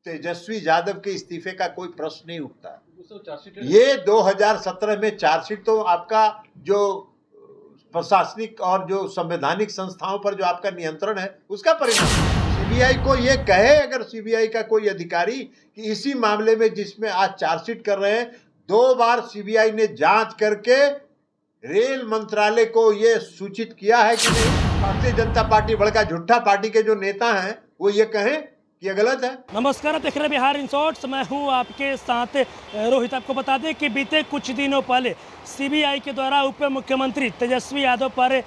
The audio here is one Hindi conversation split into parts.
तेजस्वी यादव के इस्तीफे का कोई प्रश्न नहीं उठता। ये 2017 में चार्जशीट तो आपका जो प्रशासनिक और जो संवैधानिक संस्थाओं पर जो आपका नियंत्रण है उसका परिणाम। सीबीआई को ये कहे अगर सीबीआई का कोई अधिकारी कि इसी मामले में जिसमें आज चार्जशीट कर रहे हैं 2 बार सीबीआई ने जांच करके रेल मंत्रालय को ये सूचित किया है कि नहीं, भारतीय जनता पार्टी बड़का झूठा पार्टी के जो नेता हैं वो ये कहें कि ये गलत है। नमस्कार, आप देख रहे हैं बिहार इन शॉर्ट्स। मैं हूं आपके साथ रोहित। आपको बता दें कि बीते कुछ दिनों पहले सीबीआई के द्वारा उप मुख्यमंत्री तेजस्वी यादव पर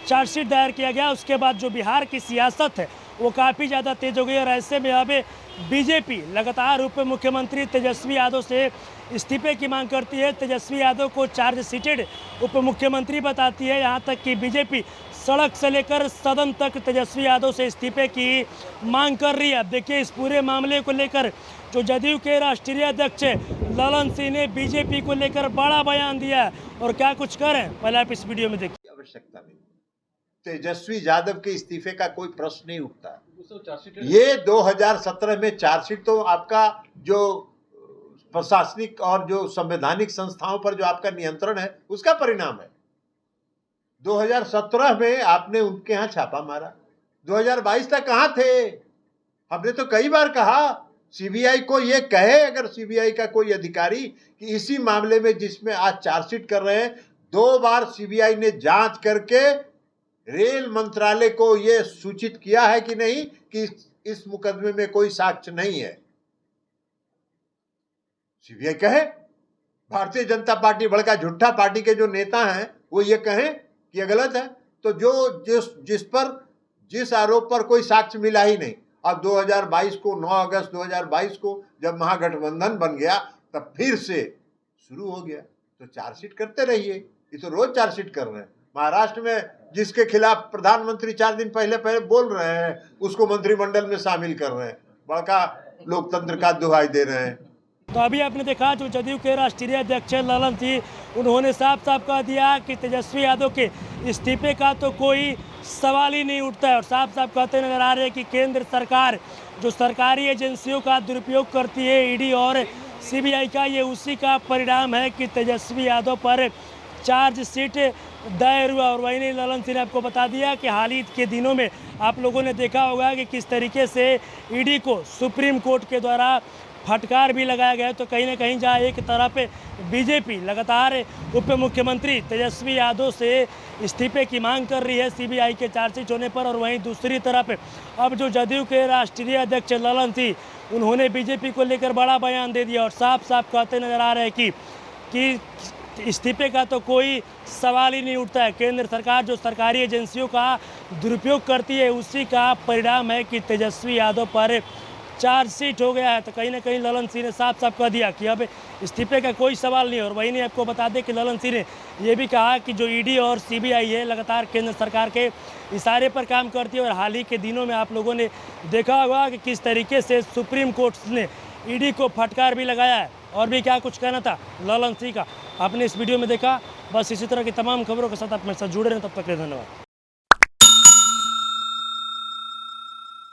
चार्जशीट दायर किया गया। उसके बाद जो बिहार की सियासत है वो काफ़ी ज़्यादा तेज हो गई और ऐसे में अब बीजेपी लगातार उप मुख्यमंत्री तेजस्वी यादव से इस्तीफे की मांग करती है। तेजस्वी यादव को चार्जशीटेड उप मुख्यमंत्री बताती है। यहाँ तक कि बीजेपी सड़क से लेकर सदन तक तेजस्वी यादव से इस्तीफे की मांग कर रही है। अब देखिए, इस पूरे मामले को लेकर जो जदयू के राष्ट्रीय अध्यक्ष ललन सिंह ने बीजेपी को लेकर बड़ा बयान दिया है और क्या कुछ करें पहले आप इस वीडियो में देखिए। आवश्यकता नहीं, तेजस्वी यादव के इस्तीफे का कोई प्रश्न नहीं उठता। ये 2017 में चार्जशीट तो आपका जो प्रशासनिक और जो संवैधानिक संस्थाओं पर जो आपका नियंत्रण है उसका परिणाम है। 2017 में आपने उनके यहाँ छापा मारा, 2022 तक कहाँ थे? हमने तो कई बार कहा सीबीआई को ये कहे अगर सीबीआई का कोई अधिकारी कि इसी मामले में जिसमें आज चार्जशीट कर रहे हैं 2 बार सीबीआई ने जांच करके रेल मंत्रालय को ये सूचित किया है कि नहीं कि इस मुकदमे में कोई साक्ष्य नहीं है। सीबीआई कहे, भारतीय जनता पार्टी बड़का झूठा पार्टी के जो नेता हैं वो ये कहें कि ये गलत है। तो जिस आरोप पर कोई साक्ष्य मिला ही नहीं, अब 2022 को 9 अगस्त 2022 को जब महागठबंधन बन गया तब फिर से शुरू हो गया। तो चार्जशीट करते रहिए, ये तो रोज चार्जशीट कर रहे हैं। महाराष्ट्र में जिसके खिलाफ प्रधानमंत्री 4 दिन पहले बोल रहे हैं उसको मंत्रिमंडल में शामिल कर रहे हैं, बड़का लोकतंत्र का दुहाई दे रहे हैं। तो अभी आपने देखा जो जदयू के राष्ट्रीय अध्यक्ष ललन सिंह, उन्होंने साफ साफ कह दिया कि तेजस्वी यादव के इस्तीफे का तो कोई सवाल ही नहीं उठता है और साफ साफ कहते नजर आ रहे हैं कि केंद्र सरकार जो सरकारी एजेंसियों का दुरुपयोग करती है, ईडी और सीबीआई का, ये उसी का परिणाम है कि तेजस्वी यादव पर चार्जशीट दायर हुआ। और वहीं नहीं, ललन सिंह ने आपको बता दिया कि हाल ही के दिनों में आप लोगों ने देखा होगा कि किस तरीके से ईडी को सुप्रीम कोर्ट के द्वारा फटकार भी लगाया गया। तो कहीं ना कहीं जहाँ एक तरफ बीजेपी लगातार उप मुख्यमंत्री तेजस्वी यादव से इस्तीफे की मांग कर रही है सीबीआई के चार्जशीट होने पर, और वहीं दूसरी तरफ अब जो जदयू के राष्ट्रीय अध्यक्ष ललन सिंह, उन्होंने बीजेपी को लेकर बड़ा बयान दे दिया और साफ साफ कहते नजर आ रहे हैं कि इस्तीफे का तो कोई सवाल ही नहीं उठता है। केंद्र सरकार जो सरकारी एजेंसियों का दुरुपयोग करती है उसी का परिणाम है कि तेजस्वी यादव पर चार्जशीट हो गया है। तो कहीं ना कहीं ललन सिंह ने साफ साफ कह दिया कि अब इस्तीफे का कोई सवाल नहीं। और वहीं ने आपको बता दें कि ललन सिंह ने यह भी कहा कि जो ईडी और सीबीआई है लगातार केंद्र सरकार के इशारे पर काम करती है और हाल ही के दिनों में आप लोगों ने देखा होगा कि किस तरीके से सुप्रीम कोर्ट ने ईडी को फटकार भी लगाया है। और भी क्या कुछ कहना था ललन सिंह का आपने इस वीडियो में देखा। बस इसी तरह की तमाम खबरों के साथ आप मेरे साथ जुड़े रहें, तब तक के लिए धन्यवाद।